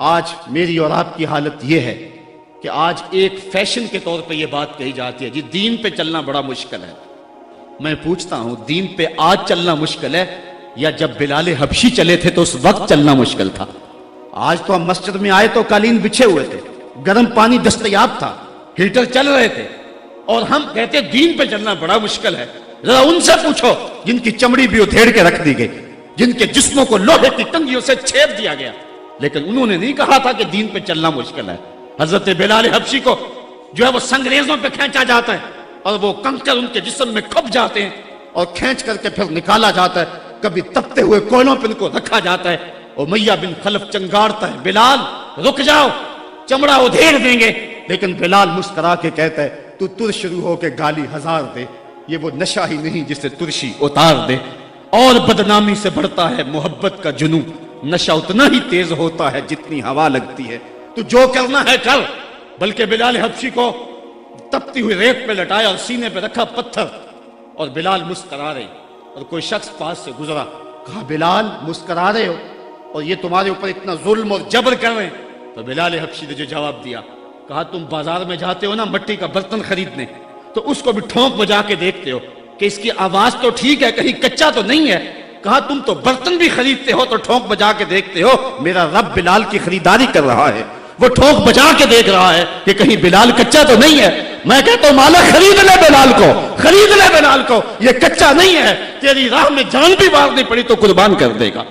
آج میری اور آپ کی حالت یہ ہے کہ آج ایک فیشن کے طور پہ یہ بات کہی جاتی ہے جی دین پہ چلنا بڑا مشکل ہے. میں پوچھتا ہوں دین پہ آج چلنا مشکل ہے یا جب بلال حبشی چلے تھے تو اس وقت چلنا مشکل تھا؟ آج تو ہم مسجد میں آئے تو قالین بچھے ہوئے تھے، گرم پانی دستیاب تھا، ہیٹر چل رہے تھے، اور ہم کہتے دین پہ چلنا بڑا مشکل ہے. ذرا ان سے پوچھو جن کی چمڑی بھی ادھیڑ کے رکھ دی گئی، جن کے جسموں کو لوہے کی ٹنگیوں سے چھید دیا گیا، لیکن انہوں نے نہیں کہا تھا کہ دین پہ چلنا مشکل ہے. حضرت بلال حبشی کو جو ہے وہ سنگریزوں پہ کھینچا جاتا ہے اور وہ کنکر ان کے جسم میں کھپ جاتے ہیں اور کھینچ کر کے پھر نکالا جاتا ہے. کبھی تپتے ہوئے کوئلوں پہ ان کو رکھا جاتا ہے. امیہ بن خلف چنگارتا ہے بلال رک جاؤ چمڑا ادھیڑ دیں گے، لیکن بلال مسکرا کے کہتا ہے تو تر شروع ہو کے گالی ہزار دے، یہ وہ نشہ ہی نہیں جسے ترشی اتار دے. اور بدنامی سے بڑھتا ہے محبت کا جنون، نشہ اتنا ہی تیز ہوتا ہے جتنی ہوا لگتی ہے. تو جو کرنا ہے کر. بلکہ بلال حبشی کو تپتی ہوئی ریت پہ لٹایا اور سینے پہ رکھا پتھر، اور بلال مسکرا رہے. اور کوئی شخص پاس سے گزرا، کہا بلال مسکرا رہے ہو اور یہ تمہارے اوپر اتنا ظلم اور جبر کر رہے ہیں؟ تو بلال حبشی نے جو جواب دیا، کہا تم بازار میں جاتے ہو نا مٹی کا برتن خریدنے، تو اس کو بھی ٹھونک بجا کے دیکھتے ہو کہ اس کی آواز تو ٹھیک ہے کہیں کچا تو نہیں ہے. کہا تم تو برتن بھی خریدتے ہو تو ٹھونک بجا کے دیکھتے ہو، میرا رب بلال کی خریداری کر رہا ہے، وہ ٹھونک بجا کے دیکھ رہا ہے کہ کہیں بلال کچا تو نہیں ہے. میں کہتا ہوں مالک خرید لے بلال کو، خرید لے بلال کو، یہ کچا نہیں ہے، تیری راہ میں جان بھی مارنی پڑی تو قربان کر دے گا.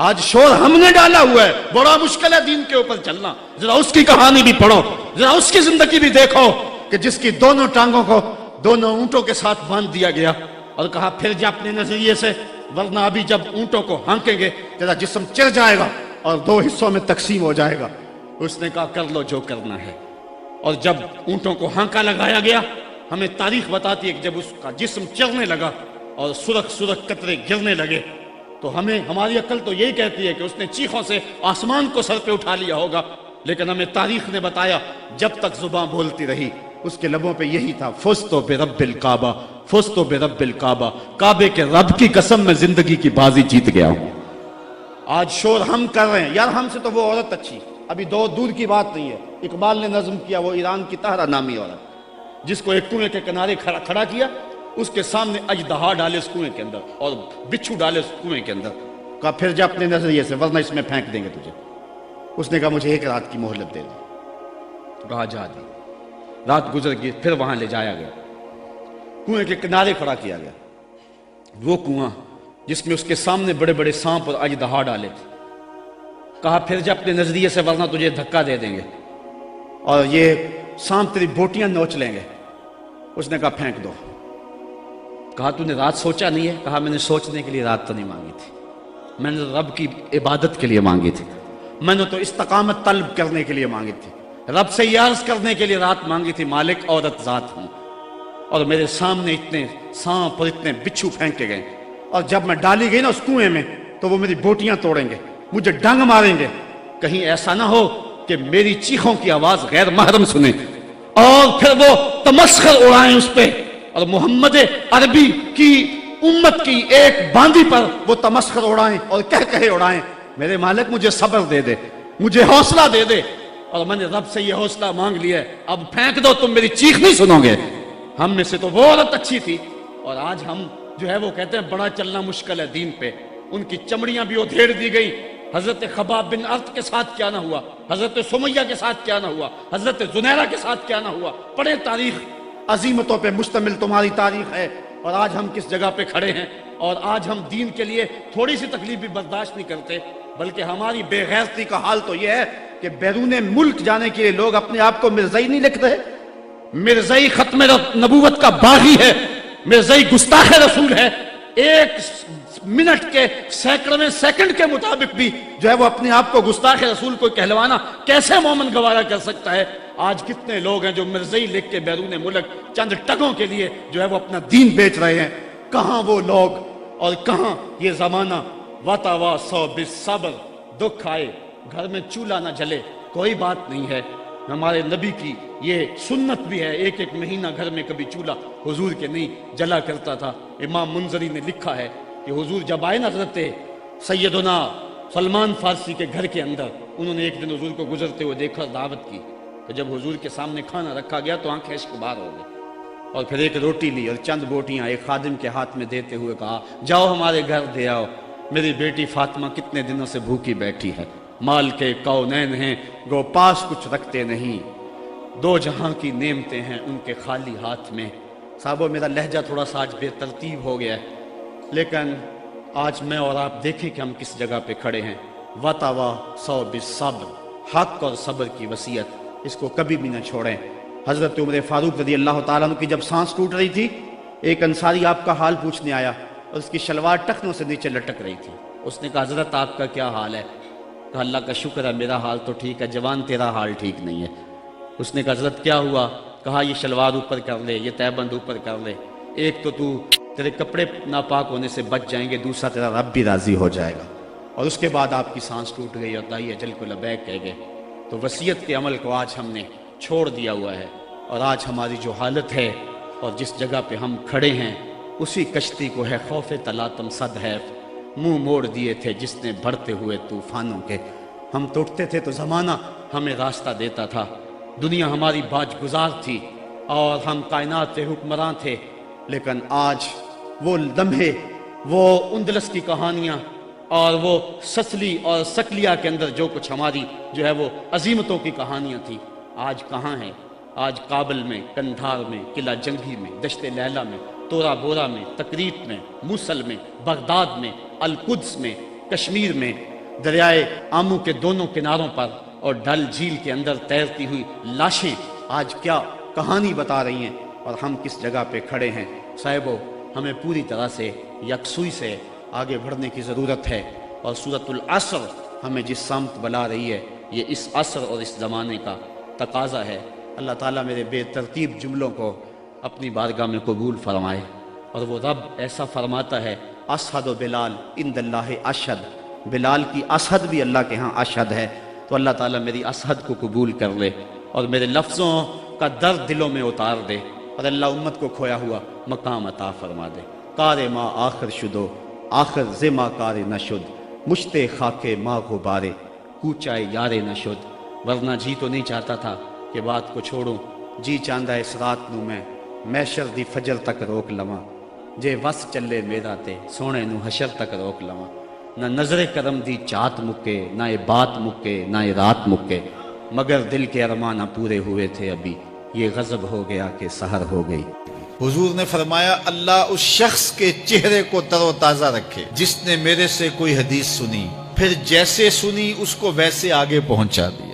آج شور ہم نے ڈالا ہوا ہے، بڑا مشکل ہے دین کے اوپر چلنا. ذرا اس کی کہانی بھی پڑھو، ذرا اس کی زندگی بھی دیکھو کہ جس کی دونوں ٹانگوں کو دونوں اونٹوں کے ساتھ باندھ دیا گیا اور کہا پھر جا اپنے نظریے سے، ورنہ ابھی جب اونٹوں کو ہانکیں گے تیرا جسم چر جائے گا اور دو حصوں میں تقسیم ہو جائے گا. اس نے کہا کر لو جو کرنا ہے. اور جب اونٹوں کو ہانکا لگایا گیا، ہمیں تاریخ بتاتی ہے کہ جب اس کا جسم چرنے لگا اور سرخ سرخ قطرے گرنے لگے تو ہماری عقل تو یہی کہتی ہے کہ اس نے چیخوں سے آسمان کو سر پہ اٹھا لیا ہوگا، لیکن ہمیں تاریخ نے بتایا جب تک زباں بولتی رہی اس کے لبوں پہ یہی تھا، فزت برب الکعبہ، فزت برب الکعبہ، کعبے کے رب کی قسم میں زندگی کی بازی جیت گیا ہوں. آج شور ہم کر رہے ہیں، یار ہم سے تو وہ عورت اچھی، ابھی دور کی بات نہیں ہے. اقبال نے نظم کیا، وہ ایران کی طاہرہ نامی عورت جس کو ایک کنویں کے کنارے کھڑا کیا، اس کے سامنے اژدہا ڈالے اس کنویں کے اندر اور بچھو ڈالے اس کنویں کے اندر. کہا پھر جا اپنے نظریے سے ورنہ اس میں پھینک دیں گے تجھے. اس نے کہا مجھے ایک رات کی مہلت دے دو. کہا جا دی. رات گزر گئی، پھر وہاں لے جایا گیا، کنویں کے کنارے کھڑا کیا گیا. وہ کنواں جس میں اس کے سامنے بڑے بڑے سانپ اور اژدہا ڈالے تھے. کہا پھر جا اپنے نظریے سے ورنہ تجھے دھکا دے دیں گے اور یہ سانپ تیری بوٹیاں نوچ لیں گے. اس نے کہا پھینک دو. کہا تو نے رات سوچا نہیں ہے؟ کہا میں نے سوچنے کے لیے رات تو نہیں مانگی تھی، میں نے رب کی عبادت کے لیے مانگی تھی، میں نے تو استقامت طلب کرنے کے لیے مانگی تھی، رب سے یہ عرض کرنے کے لیے رات مانگی تھی مالک عورت ذات ہوں، اور میرے سامنے اتنے سانپ اور اتنے بچھو پھینکے گئے، اور جب میں ڈالی گئی نا اس کنویں میں تو وہ میری بوٹیاں توڑیں گے، مجھے ڈنگ ماریں گے، کہیں ایسا نہ ہو کہ میری چیخوں کی آواز غیر محرم سنیں اور پھر وہ تمسخر اڑائیں اس پہ، اور محمد عربی کی امت کی ایک باندی پر وہ تمسخر اڑائیں اور کہے اڑائیں. میرے مالک مجھے صبر دے دے، مجھے حوصلہ دے دے. اور میں نے رب سے یہ حوصلہ مانگ لیا ہے، اب پھینک دو، تم میری چیخ نہیں سنو گے. ہم میں سے تو وہ عورت اچھی تھی، اور آج ہم جو ہے وہ کہتے ہیں بڑا چلنا مشکل ہے دین پہ. ان کی چمڑیاں بھی ادھیڑ دی گئی. حضرت خباب بن ارت کے ساتھ کیا نہ ہوا، حضرت سمیہ کے ساتھ کیا نہ ہوا، حضرت زنیرہ کے ساتھ کیا نہ ہوا. پڑھیں تاریخ، عظیمتوں پہ مشتمل تمہاری تاریخ ہے. اور آج ہم کس جگہ پہ کھڑے ہیں، اور آج ہم دین کے لیے تھوڑی سی تکلیف بھی برداشت نہیں کرتے، بلکہ ہماری بے غیرتی کا حال تو یہ ہے کہ بیرون ملک جانے کے لیے لوگ اپنے آپ کو مرزائی نہیں لکھ رہے. مرزائی ختم نبوت کا باغی ہے، مرزائی گستاخ رسول ہے. ایک منٹ کے سینکڑویں سیکنڈ کے مطابق بھی جو ہے وہ اپنے آپ کو گستاخ رسول کو کہلوانا کیسے مومن گوارا کر سکتا ہے. آج کتنے لوگ ہیں جو مرزائی لکھ کے بیرون ملک چند ٹگوں کے لیے جو ہے وہ اپنا دین بیچ رہے ہیں. کہاں وہ لوگ اور کہاں یہ زمانہ. وَتَوَا سو بالصبر، دکھ آئے گھر میں چولہا نہ جلے کوئی بات نہیں ہے. ہمارے نبی کی یہ سنت بھی ہے، ایک ایک مہینہ گھر میں کبھی چولہا حضور کے نہیں جلا کرتا تھا. امام منذری نے لکھا ہے کہ حضور جب آئے نا حضرت سیدنا سلمان فارسی کے گھر کے اندر انہوں نے ایک دن حضور کو گزرتے ہوئے دیکھا، دعوت کی، تو جب حضور کے سامنے کھانا رکھا گیا تو آنکھیں اشک بار ہو گئی، اور پھر ایک روٹی لی اور چند بوٹیاں ایک خادم کے ہاتھ میں دیتے ہوئے کہا جاؤ ہمارے گھر دے آؤ، میری بیٹی فاطمہ کتنے دنوں سے بھوکی بیٹھی ہے، مال کے کونین ہیں گو پاس کچھ رکھتے نہیں، دو جہاں کی نعمتیں ہیں ان کے خالی ہاتھ میں۔ صاحبو میرا لہجہ تھوڑا سا آج بے ترتیب ہو گیا ہے، لیکن آج میں اور آپ دیکھیں کہ ہم کس جگہ پہ کھڑے ہیں۔ وَتَوَا سَوْ بِالصَّبْرِ، حق اور صبر کی وصیت، اس کو کبھی بھی نہ چھوڑیں۔ حضرت عمر فاروق رضی اللہ تعالیٰ عنہ کی جب سانس ٹوٹ رہی تھی، ایک انصاری آپ کا حال پوچھنے آیا اور اس کی شلوار ٹخنوں سے نیچے لٹک رہی تھی۔ اس نے کہا حضرت آپ کا کیا حال ہے؟ کہا اللہ کا شکر ہے میرا حال تو ٹھیک ہے، جوان تیرا حال ٹھیک نہیں ہے۔ اس نے کہا حضرت کیا ہوا؟ کہا یہ شلوار اوپر کر لے، یہ تہبند اوپر کر لے، ایک تو تیرے کپڑے ناپاک ہونے سے بچ جائیں گے، دوسرا تیرا رب بھی راضی ہو جائے گا۔ اور اس کے بعد آپ کی سانس ٹوٹ گئی اور دائی اجل کو لبیک کہہ گئے۔ تو وصیت کے عمل کو آج ہم نے چھوڑ دیا ہوا ہے، اور آج ہماری جو حالت ہے اور جس جگہ پہ ہم کھڑے ہیں اسی کشتی کو ہے خوف تلاطم صد حیف، منہ موڑ دیے تھے جس نے بڑھتے ہوئے طوفانوں کے۔ ہم ٹوٹتے تھے تو زمانہ ہمیں راستہ دیتا تھا، دنیا ہماری باج گزار تھی اور ہم کائنات کے حکمراں تھے، لیکن آج وہ لمحے، وہ اندلس کی کہانیاں اور وہ سسلی اور سکلیا کے اندر جو کچھ ہماری جو ہے وہ عظیمتوں کی کہانیاں تھیں، آج کہاں ہیں؟ آج کابل میں، کندھار میں، قلعہ جنگی میں، دشت لیلہ میں، تورا بورا میں، تکریت میں، موصل میں، بغداد میں، القدس میں، کشمیر میں، دریائے آمو کے دونوں کناروں پر اور ڈل جھیل کے اندر تیرتی ہوئی لاشیں آج کیا کہانی بتا رہی ہیں، اور ہم کس جگہ پہ کھڑے ہیں۔ صاحبو ہمیں پوری طرح سے یکسوئی سے آگے بڑھنے کی ضرورت ہے، اور سورۃ العصر ہمیں جس سمت بلا رہی ہے یہ اس عصر اور اس زمانے کا تقاضا ہے۔ اللہ تعالیٰ میرے بے ترتیب جملوں کو اپنی بارگاہ میں قبول فرمائے، اور وہ رب ایسا فرماتا ہے اشہد بلال عند اللہ اشہد، بلال کی اشہد بھی اللہ کے ہاں اشہد ہے، تو اللہ تعالیٰ میری اشہد کو قبول کر لے اور میرے لفظوں کا درد دلوں میں اتار دے، اور اللہ امت کو کھویا ہوا مقام عطا فرما دے۔ کار ما آخر شدو آخر زما کار نشد، مشت خاک ما غبارے کوچائے یار نشد۔ ورنہ جی تو نہیں چاہتا تھا کہ بات کو چھوڑوں، جی چاندہ اس رات نو میں محشر دی فجر تک روک لواں، جے وس چلے میرا تے سونے نو حشر تک روک لواں۔ نہ نظر کرم دی چات مکے، نہ یہ بات مکے، نہ یہ رات مکے، مگر دل کے ارمان نہ پورے ہوئے تھے ابھی، یہ غضب ہو گیا کہ سحر ہو گئی۔ حضور نے فرمایا اللہ اس شخص کے چہرے کو تر و تازہ رکھے جس نے میرے سے کوئی حدیث سنی، پھر جیسے سنی اس کو ویسے آگے پہنچا دیا۔